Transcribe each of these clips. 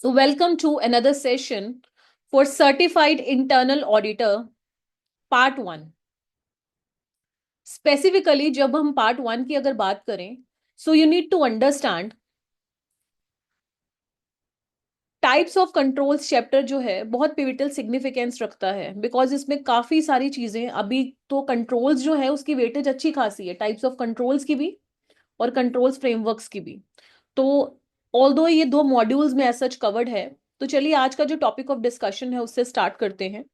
So, welcome to another session for Certified Internal Auditor Part 1. Specifically, जब हम Part 1 की अगर बात करें, so you need to understand types of controls chapter जो है बहुत पिविटल सिग्निफिकेंस रखता है बिकॉज इसमें काफी सारी चीजें अभी तो कंट्रोल्स जो है उसकी वेटेज अच्छी खासी है टाइप्स ऑफ कंट्रोल्स की भी और कंट्रोल्स फ्रेमवर्क्स की भी। तो ऑल्दो ये दो मॉड्यूल्स में एज सच कवर्ड है, तो चलिए आज का जो टॉपिक ऑफ डिस्कशन है उससे स्टार्ट करते हैं।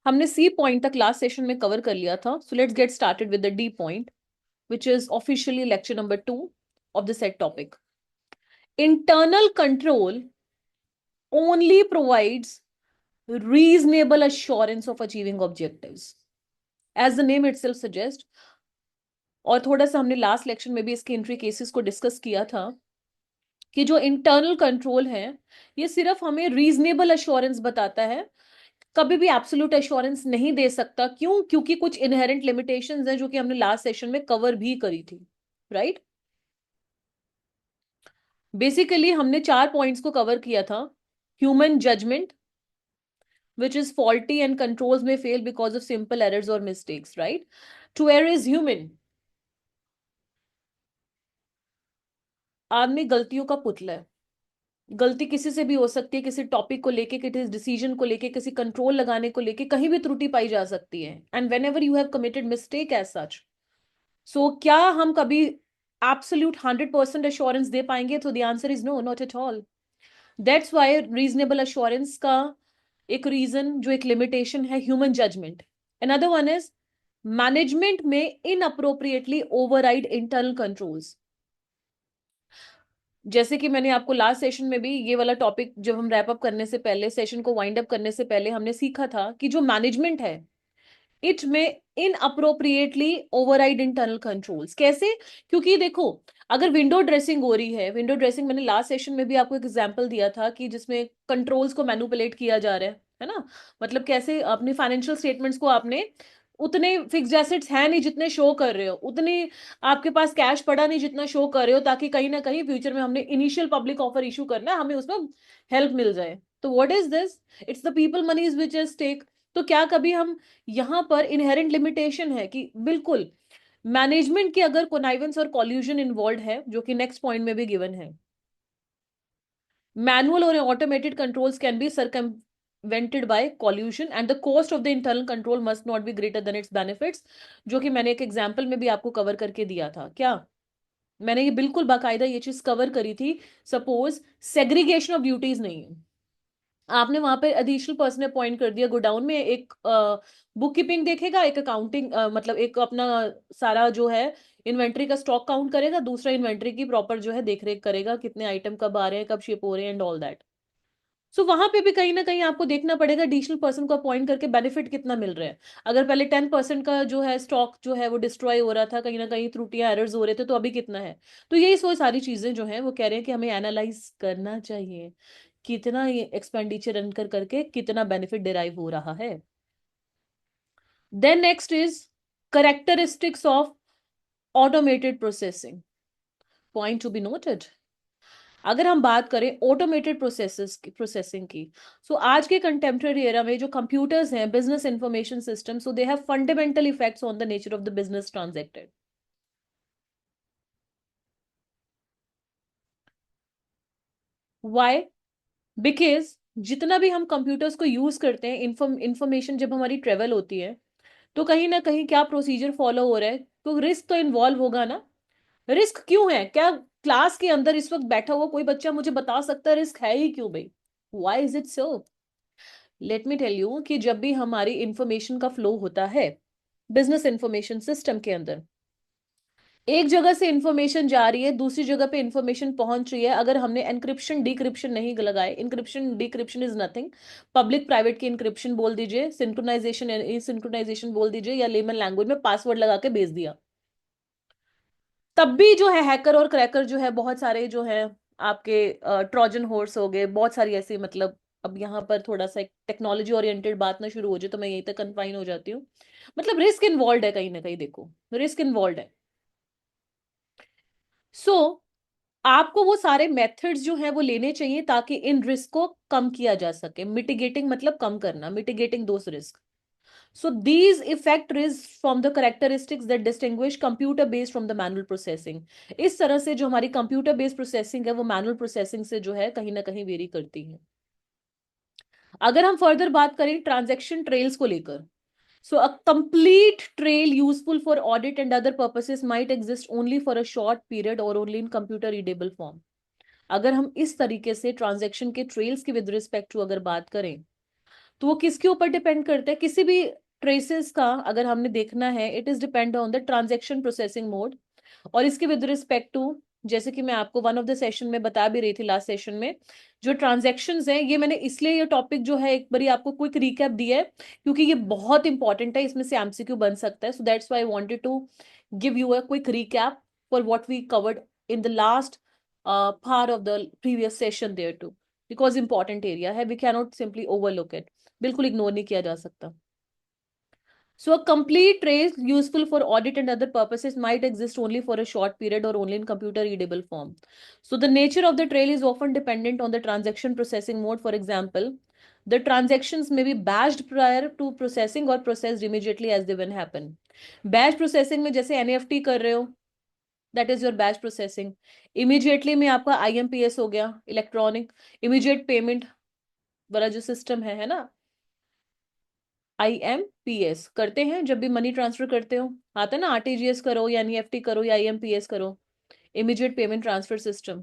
हमने सी पॉइंट तक लास्ट सेशन में कवर कर लिया था। So let's get started with the D point which is officially lecture number 2 of the set topic. Internal control only provides reasonable assurance of achieving objectives, as the name itself suggests। और थोड़ा सा हमने last lecture में भी इसके entry cases को discuss किया था कि जो इंटरनल कंट्रोल है ये सिर्फ हमें रीजनेबल अश्योरेंस बताता है, कभी भी एब्सोल्यूट अश्योरेंस नहीं दे सकता। क्यों? क्योंकि कुछ इनहेरेंट लिमिटेशंस हैं जो कि हमने लास्ट सेशन में कवर भी करी थी, राइट। बेसिकली हमने 4 पॉइंट्स को कवर किया था। Human judgement which is faulty and controls may fail because of simple errors or mistakes, right? To err is human। आदमी गलतियों का पुतला है। गलती किसी से भी हो सकती है, किसी टॉपिक को लेके, किसी डिसीजन को लेके, किसी कंट्रोल लगाने को लेके, कहीं भी त्रुटि पाई जा सकती है। And whenever you have committed mistake as such, so क्या हम कभी एब्सोल्यूट 100% अश्योरेंस दे पाएंगे? तो the answer is no, not at all. That's why reasonable assurance का एक रीजन जो एक लिमिटेशन है human judgement. Another one is management में इनअप्रोप्रिएटली ओवरराइड इंटरनल कंट्रोल्स। जैसे कि मैंने आपको लास्ट सेशन में भी ये वाला टॉपिक जब हम रैप अप करने से पहले, सेशन को वाइंड अप करने से पहले हमने सीखा था कि जो मैनेजमेंट है इट में इनअप्रोप्रिएटली ओवरराइड इंटरनल कंट्रोल्स। कैसे? क्योंकि देखो, अगर विंडो ड्रेसिंग हो रही है, विंडो ड्रेसिंग मैंने लास्ट सेशन में भी आपको एक एग्जांपल दिया था कि जिसमें कंट्रोल्स को मैनिपुलेट किया जा रहा है ना। मतलब कैसे अपनी फाइनेंशियल स्टेटमेंट्स को आपने उतने फिक्स्ड एसेट्स हैं नहीं जितने शो कर रहे हो, उतनी आपके पास कैश पड़ा नहीं जितना शो कर रहे हो, ताकि कहीं ना कहीं फ्यूचर में हमने इनिशियल पब्लिक ऑफर इशू करना है, हमें उसमें हेल्प मिल जाए। तो what is this? It's the people moneys which is take. तो क्या कभी हम यहां पर इनहेरेंट लिमिटेशन है कि बिल्कुल मैनेजमेंट की अगर कोनाइवेंस और कॉल्यूजन इन्वॉल्व है, जो कि नेक्स्ट पॉइंट में भी गिवन है, मैनुअल और automated controls can be circumvented by collusion and the cost of the internal control must not be greater than its benefits, जो कि मैंने एक एग्जांपल में भी आपको कवर करके दिया था। क्या मैंने ये बिल्कुल बाकायदा ये चीज कवर करी थी? सपोज सेग्रीगेशन ऑफ ड्यूटीज नहीं है, आपने वहां पे एडिशनल पर्सन अपॉइंट कर दिया, गोडाउन में एक बुक कीपिंग देखेगा, एक अकाउंटिंग मतलब एक अपना सारा जो है इन्वेंट्री का स्टॉक काउंट करेगा, दूसरा इन्वेंट्री की प्रॉपर जो है देख रेख करेगा, कितने आइटम कब आ रहे हैं, कब शिप हो रहे हैं एंड ऑल दैट। सो वहां पे भी कहीं ना कहीं आपको देखना पड़ेगा एडिशनल पर्सन को अपॉइंट करके बेनिफिट कितना मिल रहा है। अगर पहले 10% का जो है स्टॉक जो है वो डिस्ट्रॉय हो रहा था, कहीं ना कहीं त्रुटियां एरर्स हो रहे थे, तो अभी कितना है? तो यही सो सारी चीजें जो है वो कह रहे हैं कि हमें एनालाइज करना चाहिए कितना ये एक्सपेंडिचर रन करके कितना बेनिफिट डिराइव हो रहा है। Then next is characteristics of automated processing, point to be noted. अगर हम बात करें ऑटोमेटेड प्रोसेसिंग की, सो आज के कंटेम्प्रेरी एरा में जो कंप्यूटर्स हैं, business information system, so they have fundamental effects on the nature of the business transacted. Why? Because जितना भी हम कंप्यूटर्स को यूज करते हैं, इंफॉर्मेशन जब हमारी ट्रेवल होती है, तो कहीं ना कहीं क्या प्रोसीजर फॉलो हो रहा है, तो रिस्क तो इन्वॉल्व होगा ना। रिस्क क्यों है? क्या क्लास के अंदर इस वक्त बैठा हुआ कोई बच्चा मुझे बता सकता है रिस्क है ही क्यों भाई? Why is it so? Let me tell you कि जब भी हमारी इंफॉर्मेशन का फ्लो होता है बिजनेस इंफॉर्मेशन सिस्टम के अंदर, एक जगह से इंफॉर्मेशन जा रही है, दूसरी जगह पे इंफॉर्मेशन पहुंच रही है, अगर हमने एनक्रिप्शन डिक्रिप्शन नहीं लगाए, encryption decryption is nothing, public private की इंक्रिप्शन बोल दीजिए, सिंक्रोनाइजेशन सिंक्रोनाइजेशन बोल दीजिए, या लेमन लैंग्वेज में पासवर्ड लगा के भेज दिया, तब भी जो है हैकर और क्रैकर जो है बहुत सारे जो है आपके ट्रोजन हॉर्स हो गए, बहुत सारी ऐसी, मतलब अब यहाँ पर थोड़ा सा एक टेक्नोलॉजी ओरिएंटेड बात ना शुरू हो जाए तो मैं यहीं तक कन्फाइन हो जाती हूँ। मतलब रिस्क इन्वॉल्व है, कहीं ना कहीं देखो रिस्क इन्वॉल्व है। सो आपको वो सारे मेथड्स जो हैं वो लेने चाहिए ताकि इन रिस्क को कम किया जा सके। मिटिगेटिंग मतलब कम करना, mitigating those risk. So these effect is from the characteristics that distinguish computer based from the manual processing। इस तरह से जो हमारी कंप्यूटर बेस्ड प्रोसेसिंग है वो मैनुअल प्रोसेसिंग से जो है कहीं ना कहीं वेरी करती है। अगर हम फर्दर बात करें ट्रांजैक्शन ट्रेल्स को लेकर, so a complete trail useful for audit and other purposes might exist only for a short period or only in computer readable form। अगर हम इस तरीके से ट्रांजैक्शन के ट्रेल्स की विद रिस्पेक्ट टू अगर बात करें तो वो किसके ऊपर डिपेंड करता है? किसी भी ट्रेसेस का अगर हमने देखना है, it is depend on the transaction processing mode. और इसके विद रिस्पेक्ट टू, जैसे कि मैं आपको वन ऑफ द सेशन में बता भी रही थी लास्ट सेशन में, जो ट्रांजैक्शंस हैं, ये मैंने इसलिए ये टॉपिक जो है एक बारी आपको क्विक रिकैप दिया है क्योंकि ये बहुत इंपॉर्टेंट है, इसमें से एमसीक्यू बन सकता है। So that's why I wanted to give you a quick recap for what we covered in the last part of the previous session there too, because important area है, we cannot simply overlook it, बिल्कुल ignore नहीं किया जा सकता। So a complete trace useful for audit and other purposes might exist only for a short period or only in computer readable form. So the nature of the trail is often dependent on the transaction processing mode. For example, the transactions may be batched prior to processing or processed immediately as they when happen. Batch processing में जैसे NEFT कर रहे हो, that is your batch processing. Immediately में आपका IMPS हो गया, electronic immediate payment वाला जो सिस्टम है ना, IMPS करते हैं जब भी मनी ट्रांसफर करते हो, आता है ना, RTGS करो या NEFT करो या IMPS करो, इमीडिएट पेमेंट ट्रांसफर सिस्टम।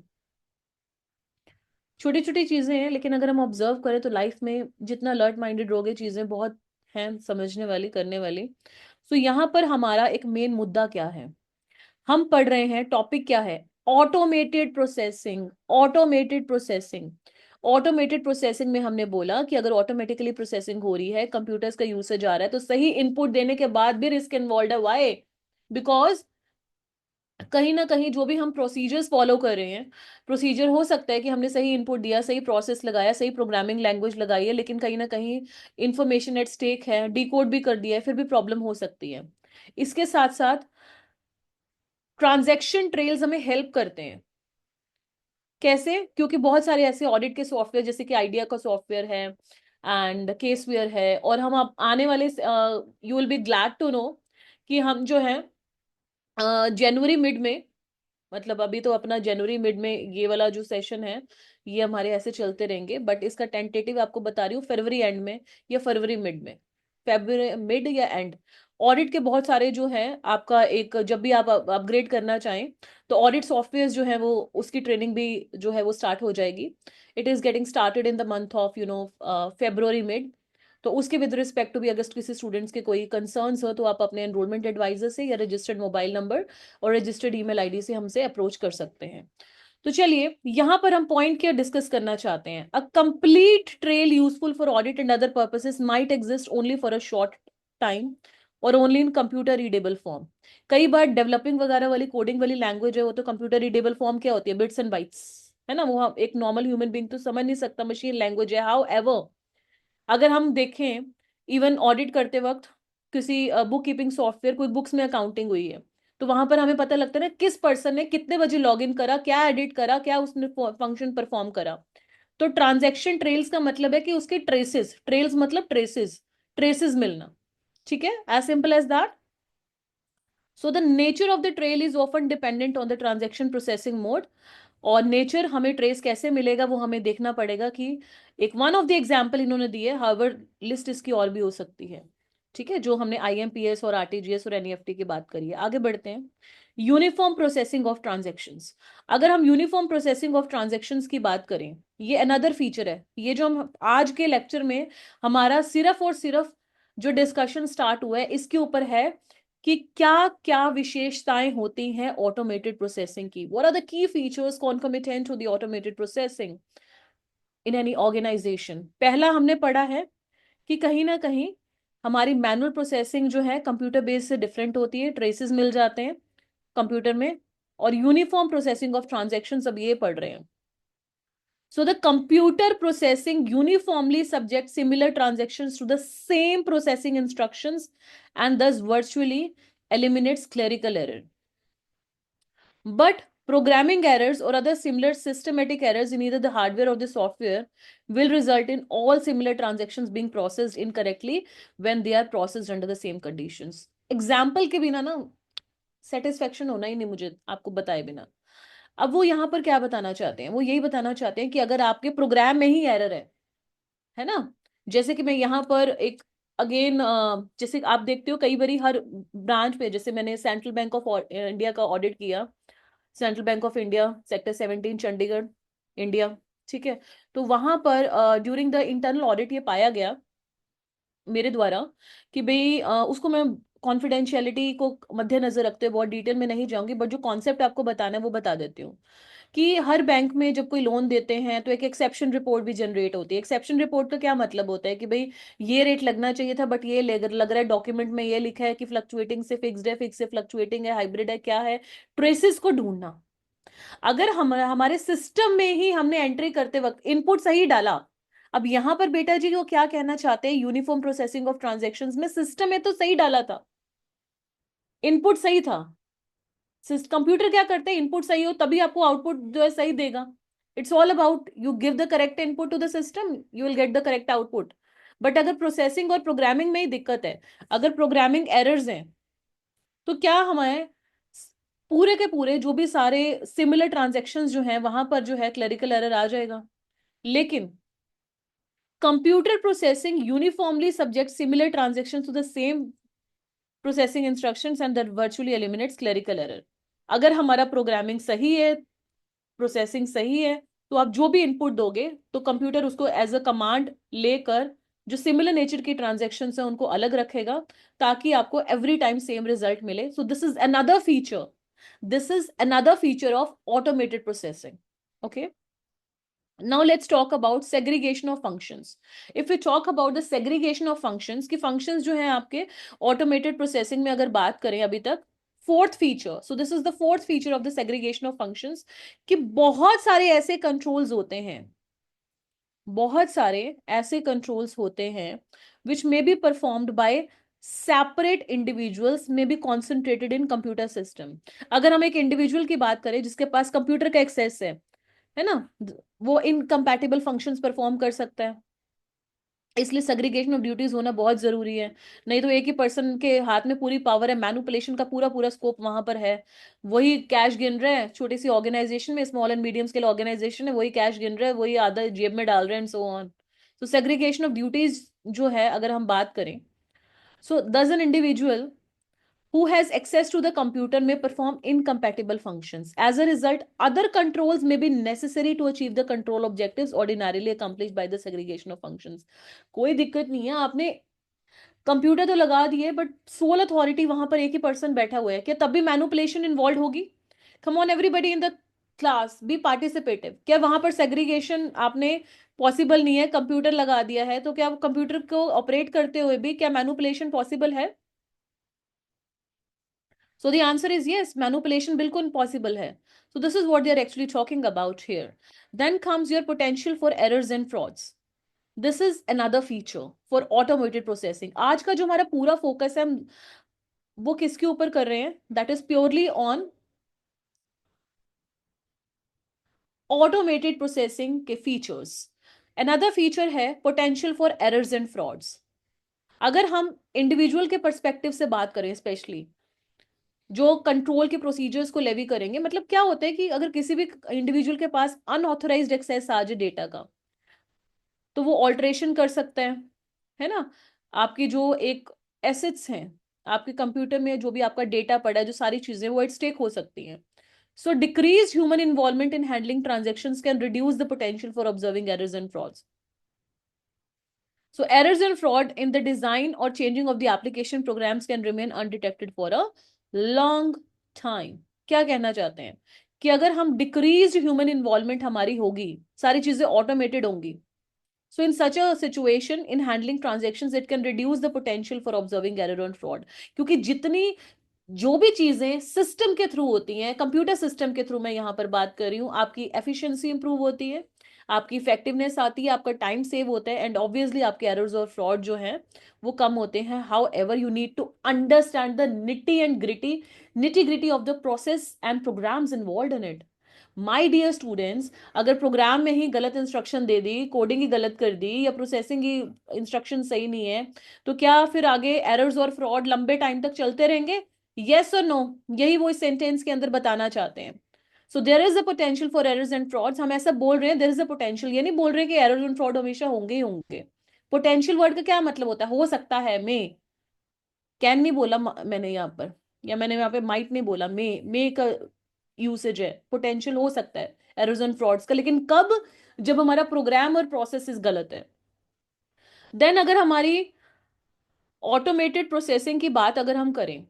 छोटी छोटी चीजें हैं लेकिन अगर हम ऑब्जर्व करें तो लाइफ में जितना अलर्ट माइंडेड रहोगे चीजें बहुत हैं समझने वाली, करने वाली। तो यहाँ पर हमारा एक मेन मुद्दा क्या है, हम पढ़ रहे हैं, टॉपिक क्या है, automated processing. Automated processing, automated processing में हमने बोला कि अगर ऑटोमेटिकली प्रोसेसिंग हो रही है, कंप्यूटर्स का यूसेज आ रहा है, तो सही इनपुट देने के बाद भी रिस्क इन्वॉल्व है। व्हाई? बिकॉज कहीं ना कहीं जो भी हम प्रोसीजर्स फॉलो कर रहे हैं, प्रोसीजर हो सकता है कि हमने सही इनपुट दिया, सही प्रोसेस लगाया, सही प्रोग्रामिंग लैंग्वेज लगाई है, लेकिन कहीं ना कहीं इंफॉर्मेशन एट स्टेक है, डिकोड भी कर दिया है, फिर भी प्रॉब्लम हो सकती है। इसके साथ साथ ट्रांजैक्शन ट्रेल्स हमें हेल्प करते हैं। कैसे? क्योंकि बहुत सारे ऐसे ऑडिट के सॉफ्टवेयर जैसे कि आइडिया का सॉफ्टवेयर है एंड केसवेयर है, और हम अब आने वाले you will be glad to know कि हम जो है जनवरी मिड में, मतलब अभी तो अपना जनवरी मिड में ये वाला जो सेशन है ये हमारे ऐसे चलते रहेंगे, बट इसका टेंटेटिव आपको बता रही हूँ फरवरी एंड में या फरवरी मिड में, फरवरी मिड या एंड। ऑडिट के बहुत सारे जो है आपका एक, जब भी आप अपग्रेड करना चाहें तो ऑडिट सॉफ्टवेयर जो है वो उसकी ट्रेनिंग भी जो है वो स्टार्ट हो जाएगी। It is getting started in the month of February mid. तो उसके विद रिस्पेक्ट टू भी अगर किसी स्टूडेंट्स के कोई कंसर्न्स हो तो आप अपने एनरोलमेंट एडवाइजर से या रजिस्टर्ड मोबाइल नंबर और रजिस्टर्ड ईमेल आईडी से हमसे अप्रोच कर सकते हैं। तो चलिए यहां पर हम पॉइंट क्या डिस्कस करना चाहते हैं, a complete trail useful for audit and other purposes might exist only for a short time और only in computer readable form. कई बार डेवलपिंग वगैरह वाली कोडिंग वाली लैंग्वेज है वो तो कंप्यूटर रीडेबल फॉर्म क्या होती है, बिट्स एंड बाइट्स, है ना, वो एक नॉर्मल ह्यूमन बीइंग तो समझ नहीं सकता, मशीन लैंग्वेज है। हाउ एवर अगर हम देखें इवन ऑडिट करते वक्त किसी बुक कीपिंग सॉफ्टवेयर, कोई बुक्स में अकाउंटिंग हुई है, तो वहां पर हमें पता लगता है ना किस पर्सन ने कितने बजे लॉग इन करा, क्या एडिट करा, क्या उसने फंक्शन परफॉर्म करा। तो ट्रांजैक्शन ट्रेल्स का मतलब है कि उसके ट्रेसेस, ट्रेल्स मतलब ट्रेसेस, ट्रेसेस मिलना। ठीक है, as simple as that. So the nature of the trail is often dependent on the transaction processing mode. और नेचर हमें ट्रेस कैसे मिलेगा वो हमें देखना पड़ेगा कि एक वन ऑफ द एग्जाम्पल इन्होंने दी है, हार्वर्ड लिस्ट इसकी और भी हो सकती है। ठीक है, जो हमने आईएमपीएस और आरटीजीएस और एनईएफटी की बात करी है। आगे बढ़ते हैं, यूनिफॉर्म प्रोसेसिंग ऑफ ट्रांजेक्शन्स। अगर हम यूनिफॉर्म प्रोसेसिंग ऑफ ट्रांजेक्शन्स की बात करें, ये अनदर फीचर है, ये जो हम आज के लेक्चर में हमारा सिर्फ और सिर्फ जो डिस्कशन स्टार्ट हुआ है इसके ऊपर है कि क्या क्या विशेषताएं होती हैं ऑटोमेटेड प्रोसेसिंग की, what are the key features concomitant to the automated processing in any organisation. पहला हमने पढ़ा है कि कहीं ना कहीं हमारी मैनुअल प्रोसेसिंग जो है कंप्यूटर बेस से डिफरेंट होती है, ट्रेसेस मिल जाते हैं कंप्यूटर में। और यूनिफॉर्म प्रोसेसिंग ऑफ ट्रांजेक्शन सब ये पढ़ रहे हैं। So the computer processing uniformly subjects similar transactions to the same processing instructions and thus virtually eliminates clerical error. But Programming errors or other similar systematic errors in either the hardware or the software will result in all similar transactions being processed incorrectly when they are processed under the same conditions. Example के बिना ना satisfaction होना ही नहीं मुझे आपको बताए बिना. अब वो यहाँ पर क्या बताना चाहते हैं, वो यही बताना चाहते हैं कि अगर आपके प्रोग्राम में ही एरर है ना, जैसे कि मैं यहाँ पर एक अगेन जैसे आप देखते हो कई बारी हर ब्रांच पे, जैसे मैंने सेंट्रल बैंक ऑफ इंडिया का ऑडिट किया, central bank of India sector 17 Chandigarh India, ठीक है, तो वहां पर ड्यूरिंग द इंटरनल ऑडिट ये पाया गया मेरे द्वारा कि भाई उसको मैं कॉन्फिडेंशियलिटी को मद्देनजर रखते हुए बहुत डिटेल में नहीं जाऊंगी, बट जो कॉन्सेप्ट आपको बताना है वो बता देती हूँ कि हर बैंक में जब कोई लोन देते हैं तो एक एक्सेप्शन रिपोर्ट भी जनरेट होती है. एक्सेप्शन रिपोर्ट का क्या मतलब होता है कि भाई ये रेट लगना चाहिए था बट ये लग रहा है डॉक्यूमेंट में ये लिखा है कि फ्लक्चुएटिंग से फिक्स्ड है, फिक्स से फ्लक्चुएटिंग है, हाइब्रिड है, क्या है, ट्रेसेस को ढूंढना. अगर हम हमारे सिस्टम में ही हमने एंट्री करते वक्त इनपुट सही डाला, अब यहां पर बेटा जी वो क्या कहना चाहते हैं, यूनिफॉर्म प्रोसेसिंग ऑफ ट्रांजैक्शंस में सिस्टम में तो सही डाला था, इनपुट सही था. कंप्यूटर क्या करते हैं, इनपुट सही हो तभी आपको आउटपुट जो है सही देगा. It's all about you give the correct input to the system, you will get the correct output. But अगर प्रोसेसिंग और प्रोग्रामिंग में ही दिक्कत है, अगर प्रोग्रामिंग एरर्स हैं, तो क्या हमें पूरे के पूरे जो भी सारे सिमिलर ट्रांजेक्शन्स जो हैं वहां पर जो है क्लरिकल एरर आ जाएगा. लेकिन computer processing uniformly subject similar transactions to the same processing instructions and that virtually eliminates clerical error. अगर हमारा प्रोग्रामिंग सही है, प्रोसेसिंग सही है, तो आप जो भी इनपुट दोगे तो कंप्यूटर उसको एज अ कमांड लेकर जो सिमिलर नेचर की ट्रांजेक्शन है उनको अलग रखेगा ताकि आपको एवरी टाइम सेम रिजल्ट मिले. So this is another feature, this is another feature of automated processing. Okay, now let's talk about segregation of functions. If we talk about the segregation of functions, कि functions जो हैं आपके automated processing में अगर बात करें अभी तक, fourth feature, so this is the fourth feature of the segregation of functions, कि बहुत सारे ऐसे controls होते हैं, बहुत सारे ऐसे कंट्रोल्स होते हैं which may be performed by separate individuals may be concentrated in computer system. अगर हम एक इंडिविजुअल की बात करें जिसके पास कंप्यूटर का एक्सेस है ना, वो इनकम्पैटिबल फंक्शंस परफॉर्म कर सकता है. इसलिए सेग्रीगेशन ऑफ ड्यूटीज होना बहुत जरूरी है. नहीं तो एक ही पर्सन के हाथ में पूरी पावर है, मैनिपुलेशन का पूरा पूरा स्कोप वहां पर है. वही कैश गिन रहे हैं छोटी सी ऑर्गेनाइजेशन में, small and medium scale organisation है, वही कैश गिन रहे हैं, वही आधा जेब में डाल रहे हैं एंड सो ऑन. तो सेग्रीगेशन ऑफ ड्यूटीज जो है अगर हम बात करें, सो does an individual who has access to the computer may perform incompatible functions. As a result, other controls may be necessary to achieve the control objectives ordinarily accomplished by the segregation of functions. कोई दिक्कत नहीं है, आपने computer तो लगा दिए but soul authority वहां पर एक ही पर्सन बैठा हुआ है, क्या तब भी मैनिपुलेशन इन्वॉल्व होगी? Come on everybody in the class be participative. क्या वहां पर सेग्रीगेशन आपने पॉसिबल नहीं है, कंप्यूटर लगा दिया है, तो क्या कंप्यूटर को ऑपरेट करते हुए भी क्या मैनिपुलेशन पॉसिबल है? So the answer is yes, manipulation बिल्कुल possible है. So this is what they are actually talking about here. Then comes your potential for errors and frauds. This is another feature for automated processing. आज का जो हमारा पूरा focus है हम वो किसके ऊपर कर रहे हैं? That is purely on automated processing के features. Another feature है potential for errors and frauds. अगर हम इंडिविजुअल के परस्पेक्टिव से बात करें, स्पेशली जो कंट्रोल के प्रोसीजर्स को लेवी करेंगे, मतलब क्या होता है कि अगर किसी भी इंडिविजुअल के पास अनऑथराइज्ड एक्सेस आ जाए डेटा का, तो वो ऑल्टरेशन कर सकता है ना. आपकी जो एक एसेट्स हैं आपके कंप्यूटर में, जो भी आपका डेटा पड़ा है, जो सारी चीजें वो एट स्टेक हो सकती हैं. So decrease human involvement in handling transactions can reduce the potential for observing errors and frauds. So errors and fraud in the design or changing of the application programs can remain undetected for a long time. क्या कहना चाहते हैं कि अगर हम decrease human involvement हमारी होगी, सारी चीजें ऑटोमेटेड होंगी, so in such a situation in handling transactions it can reduce the potential for observing error and fraud. क्योंकि जितनी जो भी चीजें सिस्टम के थ्रू होती हैं, कंप्यूटर सिस्टम के थ्रू मैं यहां पर बात कर रही हूं, आपकी एफिशिएंसी इंप्रूव होती है, आपकी इफेक्टिवनेस आती है, आपका टाइम सेव होता है, एंड ऑब्वियसली आपके एरर्स और फ्रॉड जो हैं वो कम होते हैं. However you need to understand the nitty and gritty nitty-gritty of the process and programs involved in it. My dear students, अगर प्रोग्राम में ही गलत इंस्ट्रक्शन दे दी, कोडिंग ही गलत कर दी, या प्रोसेसिंग की इंस्ट्रक्शन सही नहीं है, तो क्या फिर आगे एरर्स और फ्रॉड लंबे टाइम तक चलते रहेंगे? यस और नो, यही वो इस सेंटेंस के अंदर बताना चाहते हैं. So there is a potential for errors and frauds. हम ऐसा बोल रहे हैं देयर इज अ पोटेंशियल, ये नहीं बोल रहे कि एरर्स एंड फ्रॉड हमेशा होंगे ही होंगे. पोटेंशियल वर्ड का क्या मतलब होता है? हो सकता है. मे कैन नहीं बोला मैंने यहाँ पर, या मैंने यहाँ पे माइट नहीं बोला. मे का यूसेज है. पोटेंशियल हो सकता है एरर्स एंड फ्रॉड्स का, लेकिन कब? जब हमारा प्रोग्राम और प्रोसेस गलत है. देन अगर हमारी ऑटोमेटेड प्रोसेसिंग की बात अगर हम करें,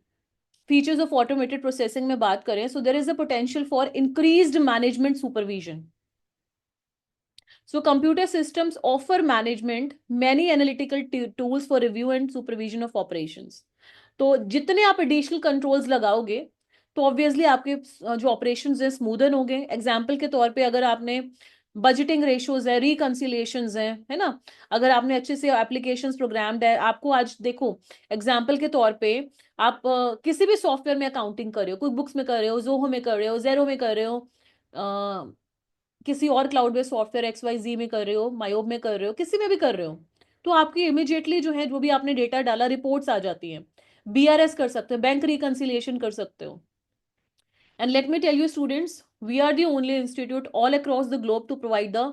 फीचर्स ऑफ ऑटोमेटेड प्रोसेसिंग में बात करें, so there is a potential for increased management supervision. So computer systems offer management many analytical tools for review and supervision of operations. तो जितने आप एडिशनल कंट्रोल्स लगाओगे तो ऑब्वियसली आपके जो ऑपरेशंस हैं स्मूदन होंगे. एग्जांपल के तौर पे अगर आपने बजटिंग रेशियोज है, रिकंसिलिएशंस हैं, है ना, अगर आपने अच्छे से एप्लीकेशंस प्रोग्राम्ड है, आपको आज देखो एग्जांपल के तौर पे आप किसी भी सॉफ्टवेयर में अकाउंटिंग कर रहे हो, क्विक बुक्स में कर रहे हो, जोहो में कर रहे हो, जेरो में कर रहे हो, किसी और क्लाउड बेस्ड सॉफ्टवेयर XYZ में कर रहे हो, मायोब में कर रहे हो, किसी में भी कर रहे हो, तो आपकी इमीडिएटली जो है जो भी आपने डेटा डाला रिपोर्ट्स आ जाती हैं. BRS कर सकते हो, बैंक रिकंसिलिएशन कर सकते हो. And let me tell you students, we are the only institute all across the globe to provide the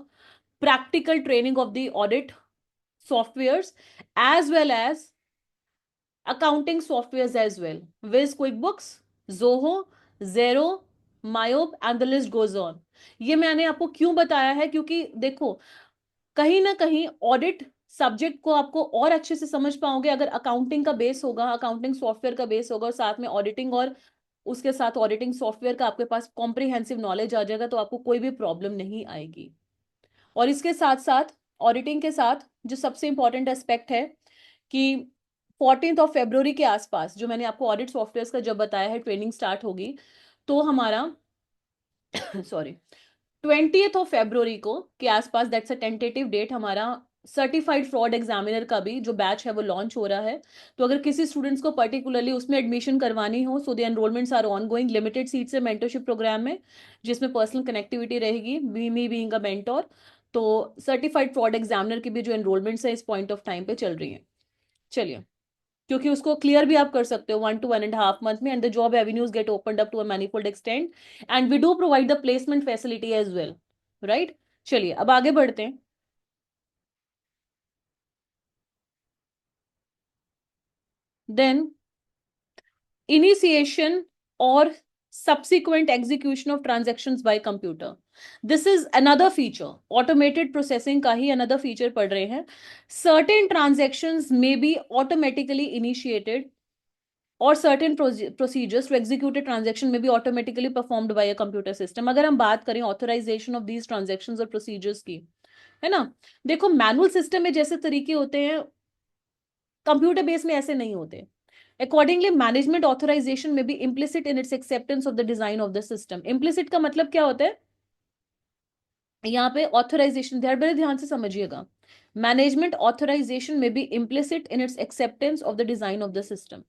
practical training of the audit softwares as well as accounting softwares as well. Viz QuickBooks, Zoho, Xero, Mayob and the list goes on. ये मैंने आपको क्यों बताया है? क्योंकि देखो कहीं ना कहीं ऑडिट सब्जेक्ट को आपको और अच्छे से समझ पाओगे अगर अकाउंटिंग का बेस होगा, अकाउंटिंग सॉफ्टवेयर का बेस होगा, और साथ में ऑडिटिंग, और उसके साथ ऑडिटिंग सॉफ्टवेयर का आपके पास कॉम्प्रिहेंसिव नॉलेज आ जाएगा, तो आपको कोई भी प्रॉब्लम नहीं आएगी. और इसके साथ साथ ऑडिटिंग के साथ जो सबसे इंपॉर्टेंट एस्पेक्ट है कि 14 फरवरी के आसपास, जो मैंने आपको ऑडिट सॉफ्टवेयर का जब बताया है, ट्रेनिंग स्टार्ट होगी, तो हमारा सॉरी 20 फरवरी को के आसपास, दैट्स अ टेंटेटिव डेट, हमारा सर्टिफाइड फ्रॉड एग्जामिनर का भी जो बैच है वो लॉन्च हो रहा है. तो अगर किसी स्टूडेंट्स को पर्टिकुलरली उसमें एडमिशन करवानी हो, so the enrolments are on going. Limited seats है मेंटरशिप प्रोग्राम में, जिसमें पर्सनल कनेक्टिविटी रहेगी, मी बीइंग अ मेंटोर. तो सर्टिफाइड फ्रॉड एग्जामिनर की भी जो एनरोलमेंट्स है इस पॉइंट ऑफ टाइम पे चल रही है. चलिए, क्योंकि उसको क्लियर भी आप कर सकते हो 1 to 1.5 month में, and the job avenues get opened up to a manifold extent, and we do provide the placement facility as well. Right, चलिए अब आगे बढ़ते हैं. देन इनिशिएशन और subsequent execution of transactions by computer. This is another feature. Automated processing का ही another feature पढ़ रहे हैं. Certain transactions may be automatically initiated or certain procedures to execute a transaction may be automatically performed by a computer system. अगर हम बात करें authorization of these transactions और procedures की, है ना, देखो मैनुअल सिस्टम में जैसे तरीके होते हैं, कंप्यूटर बेस में ऐसे नहीं होते. Accordingly, management authorization may be implicit in its acceptance of the design of the system. Implicit का मतलब क्या होता है? यहाँ पे authorization, बड़े ध्यान से समझिएगा. Management authorization may be implicit in its acceptance of the design of the system.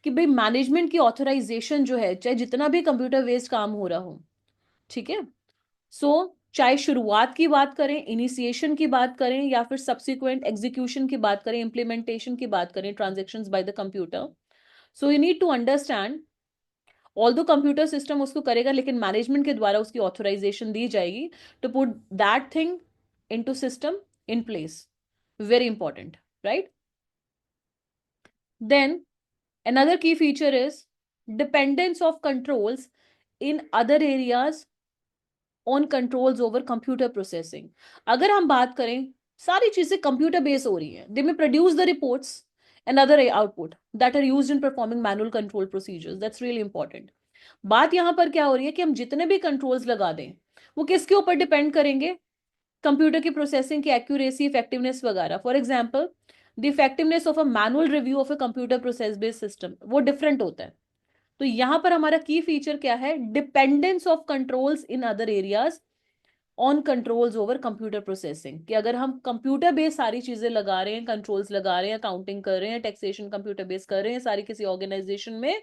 कि भाई मैनेजमेंट की ऑथराइजेशन जो है, चाहे जितना भी कंप्यूटर बेस्ड काम हो रहा हो, ठीक है, सो चाहे शुरुआत की बात करें, इनिशिएशन की बात करें, या फिर सब्सिक्वेंट एग्जीक्यूशन की बात करें, इंप्लीमेंटेशन की बात करें, transactions by the computer, so you need to understand although computer system उसको करेगा, लेकिन मैनेजमेंट के द्वारा उसकी ऑथराइजेशन दी जाएगी to put that thing into system in place. Very important, right? Then another key feature is dependence of controls in other areas on controls over computer processing. अगर हम बात करें, सारी चीजें कंप्यूटर बेस हो रही हैं. They may produce the reports and other output that are used in performing manual control procedures. That's really important. बात यहां पर क्या हो रही है कि हम जितने भी कंट्रोल्स लगा दें वो किसके ऊपर डिपेंड करेंगे? कंप्यूटर की प्रोसेसिंग की एक्यूरेसी, इफेक्टिवनेस वगैरह. For example, the effectiveness of a manual review of a computer process based system वो डिफरेंट होता है. तो यहां पर हमारा की फीचर क्या है? Dependence of controls in other areas on controls over computer processing. कि अगर हम कंप्यूटर बेस्ड सारी चीजें लगा रहे हैं, कंट्रोल्स लगा रहे हैं, अकाउंटिंग कर रहे हैं, टैक्सेशन कंप्यूटर बेस्ड कर रहे हैं सारी किसी ऑर्गेनाइजेशन में,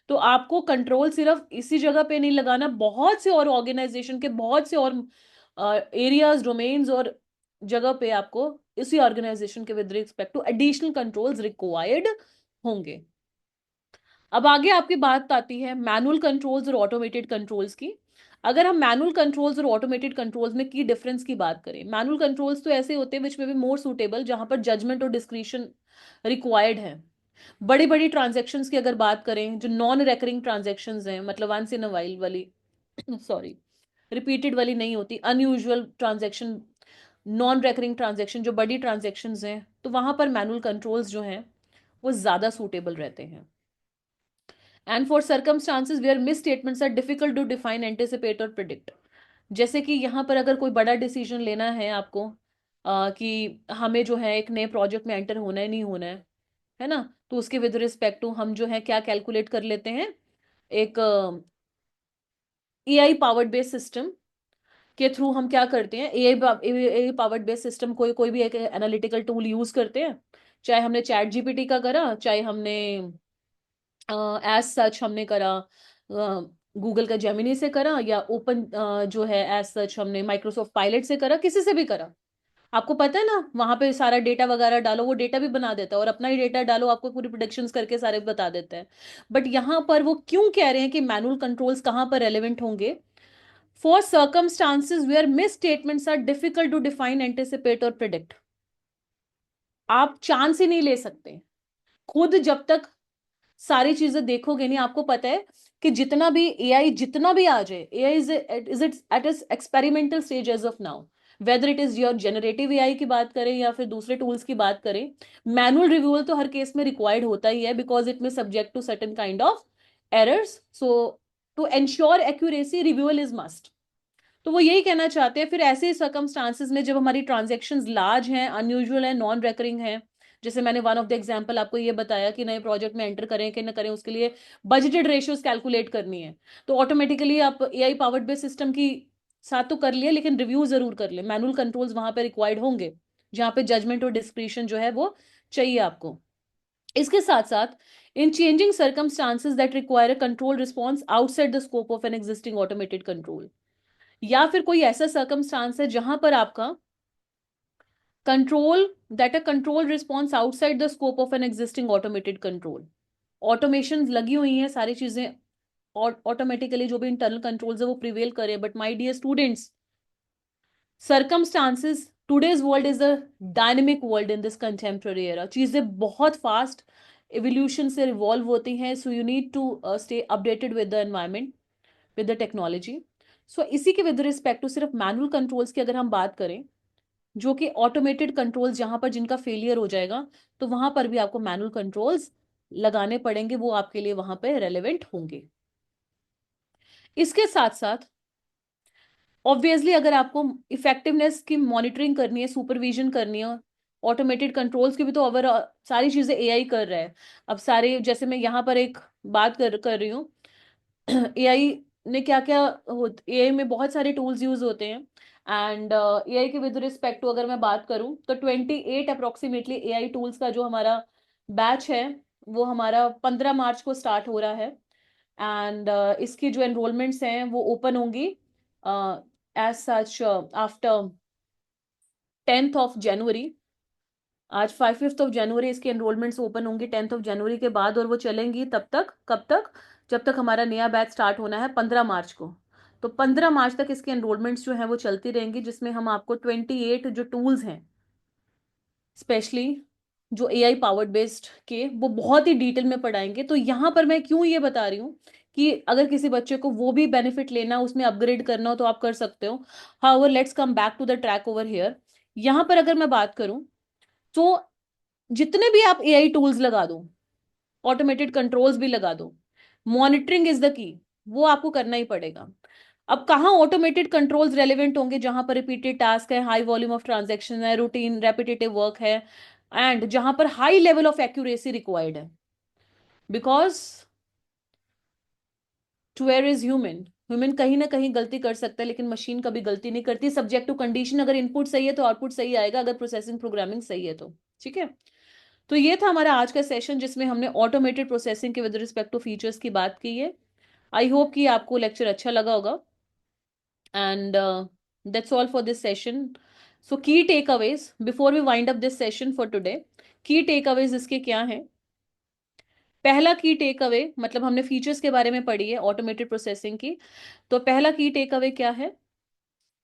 तो आपको कंट्रोल सिर्फ इसी जगह पे नहीं लगाना, बहुत से और ऑर्गेनाइजेशन के बहुत से और एरियाज, डोमेन्स और जगह पे आपको इसी ऑर्गेनाइजेशन के with respect to additional controls required होंगे। अब आगे आपकी बात आती है मैनुअल कंट्रोल्स और ऑटोमेटेड कंट्रोल्स की। अगर हम मैनुअल कंट्रोल्स और ऑटोमेटेड कंट्रोल्स में की डिफरेंस की बात करें, मैनुअल कंट्रोल्स तो ऐसे होते हैं विच में बी मोर सूटेबल, जहां पर जजमेंट और डिस्क्रिशन रिक्वायर्ड है। बड़ी बड़ी ट्रांजेक्शन्स की अगर बात करें, जो नॉन रेकरिंग ट्रांजेक्शन्स हैं, मतलब वंस इन अ वाइल वाली सॉरी, रिपीटेड वाली नहीं होती, unusual transaction, non recurring transaction, जो बड़ी ट्रांजेक्शन्स हैं, तो वहां पर मैनुअल कंट्रोल्स जो हैं वो ज्यादा सूटेबल रहते हैं। And for circumstances where misstatements are difficult to define, anticipate और प्रिडिक्ट। जैसे कि यहाँ पर अगर कोई बड़ा डिसीजन लेना है आपको, कि हमें जो है एक नए प्रोजेक्ट में एंटर होना है नहीं होना है ना, तो उसके विद रिस्पेक्ट टू हम जो है क्या कैलकुलेट कर लेते हैं, एक एआई पावर्ड बेस्ड सिस्टम के थ्रू हम क्या करते हैं, एआई पावर्ड बेस्ड सिस्टम, कोई भी एक एनालिटिकल टूल यूज करते हैं, चाहे हमने चैट जीपीटी का करा, चाहे हमने एज सच हमने करा गूगल का जेमिनी से करा, या ओपन जो है एज सच हमने माइक्रोसॉफ्ट पायलट से करा, किसी से भी करा। आपको पता है ना, वहां पे सारा डेटा वगैरह डालो, वो डेटा भी बना देता है, और अपना ही डेटा डालो, आपको पूरी प्रोडिक्शंस करके सारे बता देता है। बट यहाँ पर वो क्यों कह रहे हैं कि मैनुअल कंट्रोल्स कहाँ पर रेलेवेंट होंगे? For circumstances where misstatements are difficult to define, anticipate और प्रिडिक्ट। आप चांस ही नहीं ले सकते खुद जब तक सारी चीजें देखोगे नहीं। आपको पता है कि जितना भी एआई, जितना भी आ जाए, AI is it at is experimental stage as of now, whether it is your generative AI की बात करें या फिर दूसरे टूल्स की बात करें, मैनुअल रिव्यूअल तो हर केस में रिक्वायर्ड होता ही है, because it may subject to certain kind of errors. So to ensure accuracy, reviewal is must. तो वो यही कहना चाहते हैं, फिर ऐसे सर्कमस्टांसेस में जब हमारी ट्रांजेक्शन्स लार्ज हैं, अनयूजुअल है, नॉन रेकरिंग है, जैसे मैंने वन ऑफ द एग्जांपल आपको ये बताया कि नए प्रोजेक्ट में एंटर करें कि ना करें, उसके लिए बजटेड रेशियोज कैलकुलेट करनी है, तो ऑटोमेटिकली आप एआई पावर्ड बेस्ड सिस्टम की साथ तो कर लिए, लेकिन रिव्यू जरूर कर ले। मैनुअल कंट्रोल्स वहां पे रिक्वायर्ड होंगे, जहां पे जजमेंट और डिस्क्रिशन जो है वो चाहिए आपको। इसके साथ साथ इन changing circumstances that require a control response outside the scope of an existing automated control, या फिर कोई ऐसा सर्कमस्टांस है जहां पर आपका control, that a control response outside the scope of an existing automated control, automation लगी हुई हैं सारी चीजें, और ऑटोमेटिकली जो भी इंटरनल कंट्रोल्स है वो प्रिवेल करे। But my dear students, circumstances, today's world is a dynamic world in this contemporary era. चीजें बहुत फास्ट एवोल्यूशन से रिवॉल्व होती हैं, so you need to stay updated with the environment, with the technology. So इसी के with respect to सिर्फ manual controls की अगर हम बात करें, जो कि ऑटोमेटेड कंट्रोल्स जहां पर जिनका फेलियर हो जाएगा, तो वहां पर भी आपको मैनुअल कंट्रोल्स लगाने पड़ेंगे, वो आपके लिए वहां पे रेलेवेंट होंगे। इसके साथ साथ ऑब्वियसली अगर आपको इफेक्टिवनेस की मॉनिटरिंग करनी है, सुपरविजन करनी है, ऑटोमेटेड कंट्रोल्स की भी तो ओवर सारी चीजें एआई कर रहा है। अब सारे, जैसे मैं यहाँ पर एक बात कर रही हूँ, एआई ने क्या क्या, एआई में बहुत सारे टूल्स यूज होते हैं, एंड एआई के विद रिस्पेक्ट टू अगर मैं बात करूं तो 28 अप्रोक्सीमेटली एआई टूल्स का जो हमारा बैच है, वो हमारा 15 मार्च को स्टार्ट हो रहा है। एंड इसकी जो एनरोलमेंट्स हैं वो ओपन होंगी as such after 10th of January। आज 5th of January इसकी एनरोलमेंट्स ओपन होंगी 10th of January के बाद, और वो चलेंगी तब तक, कब तक, जब तक हमारा नया बैच स्टार्ट होना है 15 मार्च को। तो 15 मार्च तक इसकी एनरोलमेंट्स जो है वो चलती रहेंगी, जिसमें हम आपको 28 जो टूल्स हैं, स्पेशली जो एआई पावर्ड बेस्ड के, वो बहुत ही डिटेल में पढ़ाएंगे। तो यहाँ पर मैं क्यों ये बता रही हूँ कि अगर किसी बच्चे को वो भी बेनिफिट लेना, उसमें अपग्रेड करना हो, तो आप कर सकते हो। However let's come back to the track over here. यहाँ पर अगर मैं बात करूं, तो जितने भी आप एआई टूल्स लगा दो, ऑटोमेटेड कंट्रोल्स भी लगा दो, मॉनिटरिंग इज द की, वो आपको करना ही पड़ेगा। अब कहाँ ऑटोमेटेड कंट्रोल्स रेलिवेंट होंगे? जहां पर रिपीटेड टास्क है, हाई वॉल्यूम ऑफ ट्रांजेक्शन है, रूटीन रेपिटेटिव वर्क है, एंड जहां पर high level of accuracy required है, because to err is human, human कहीं ना कहीं गलती कर सकता है, लेकिन मशीन कभी गलती नहीं करती, सब्जेक्ट टू कंडीशन। अगर इनपुट सही है तो आउटपुट सही आएगा, अगर प्रोसेसिंग प्रोग्रामिंग सही है तो। ठीक है। तो ये था हमारा आज का सेशन जिसमें हमने ऑटोमेटेड प्रोसेसिंग के विद रिस्पेक्ट टू फीचर्स की बात की है। आई होप कि आपको लेक्चर अच्छा लगा होगा। And that's all for this session. So key takeaways before we wind up this session for today. Key takeaways इसके क्या हैं? पहला की टेक अवे, मतलब हमने फीचर्स के बारे में पढ़ी है ऑटोमेटेड प्रोसेसिंग की, तो पहला की टेक अवे क्या है?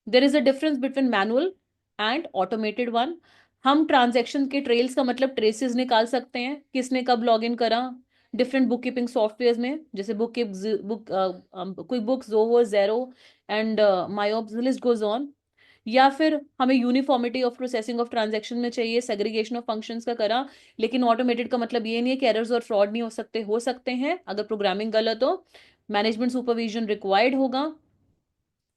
There is a difference between manual and automated one. हम ट्रांजेक्शन के ट्रेल्स का मतलब ट्रेसेस निकाल सकते हैं, किसने कब लॉग इन करा, डिफरेंट बुक कीपिंग सॉफ्टवेयर में, जैसे book QuickBooks, Zoho, Xero and MYOB, list goes on. या फिर हमें uniformity of processing of transaction में चाहिए, सेग्रीगेशन ऑफ फंक्शंस का करा। लेकिन ऑटोमेटेड का मतलब ये नहीं है कि एरर्स और फ्रॉड नहीं हो सकते हैं अगर प्रोग्रामिंग गलत हो। मैनेजमेंट सुपरविजन रिक्वायर्ड होगा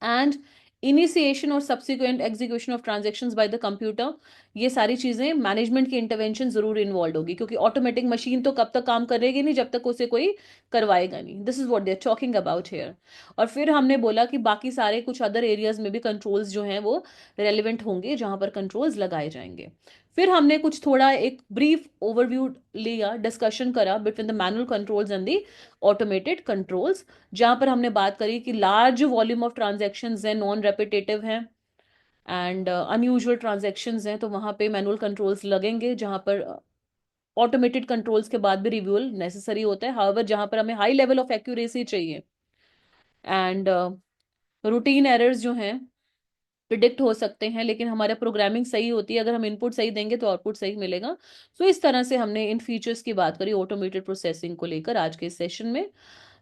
एंड इनिशिएशन और subsequent execution of transactions by the computer. ये सारी चीजें मैनेजमेंट की इंटरवेंशन जरूर इन्वॉल्व होगी, क्योंकि ऑटोमेटिक मशीन तो कब तक काम करेगी नहीं जब तक उसे कोई करवाएगा नहीं। This is what they are talking about here. और फिर हमने बोला कि बाकी सारे कुछ अदर एरियाज में भी कंट्रोल्स जो हैं वो रेलिवेंट होंगे जहां पर कंट्रोल्स लगाए जाएंगे। फिर हमने कुछ थोड़ा एक ब्रीफ ओवरव्यू लिया, डिस्कशन करा between the manual controls and the automated controls, जहां पर हमने बात करी कि लार्ज वॉल्यूम ऑफ ट्रांजेक्शन्स हैं, नॉन रेपिटेटिव हैं एंड अनयूजुअल ट्रांजेक्शन्स हैं, तो वहां पे मैनुअल कंट्रोल्स लगेंगे, जहां पर ऑटोमेटेड कंट्रोल्स के बाद भी रिव्यूअल नेसेसरी होता है। हाउएवर जहां पर हमें हाई लेवल ऑफ एक्यूरेसी चाहिए एंड रूटीन एरर्स जो हैं प्रिडिक्ट हो सकते हैं, लेकिन हमारा प्रोग्रामिंग सही होती है, अगर हम इनपुट सही देंगे तो आउटपुट सही मिलेगा। सो इस तरह से हमने इन फीचर्स की बात करी ऑटोमेटेड प्रोसेसिंग को लेकर आज के सेशन में।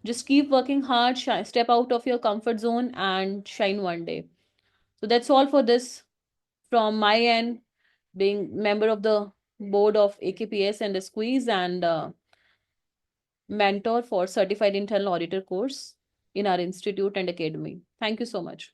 Just keep working hard, step out of your comfort zone and shine one day. So that's all for this from my end, being member of the board of AKPS and the Squeeze and mentor for certified internal auditor course in our institute and academy. Thank you so much.